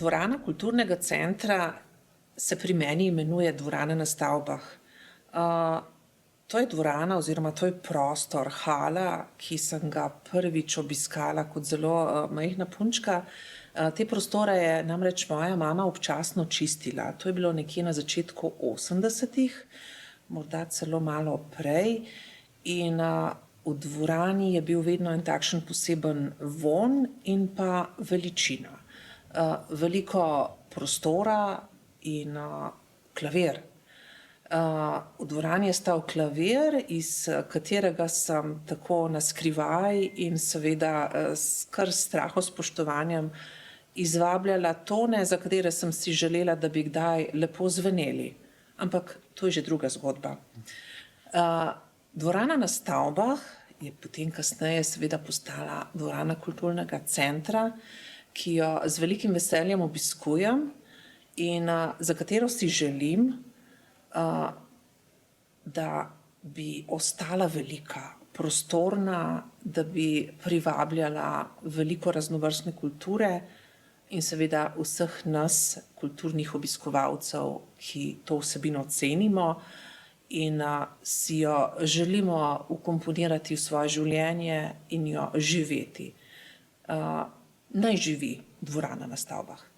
Dvorana kulturnega centra se pri meni imenuje Dvorana na stavbah. To je dvorana oziroma to je prostor, hala, ki sem ga prvič obiskala kot zelo majhna punčka. Te prostore je namreč moja mama občasno čistila. To je bilo nekje na začetku 80-ih, morda celo malo prej. In v dvorani je bil vedno en takšen poseben vonj in pa veličina. Veliko prostora in klavir. V dvorani je stal klavir, iz katerega sem tako na skrivaj in seveda s kar strahospoštovanjem izvabljala tone, za katere sem si želela, da bi kdaj lepo zveneli. Ampak to je že druga zgodba. Dvorana na stavbah je potem kasneje seveda postala Dvorana kulturnega centra, ki jo z velikim veseljem obiskujem in za katero si želim, da bi ostala velika, prostorna, da bi privabljala veliko raznovrstne kulture in seveda vseh nas, kulturnih obiskovalcev, ki to vsebino cenimo in si jo želimo vkomponirati v svoje življenje in jo živeti. Naj živi Dvorana na stavbah.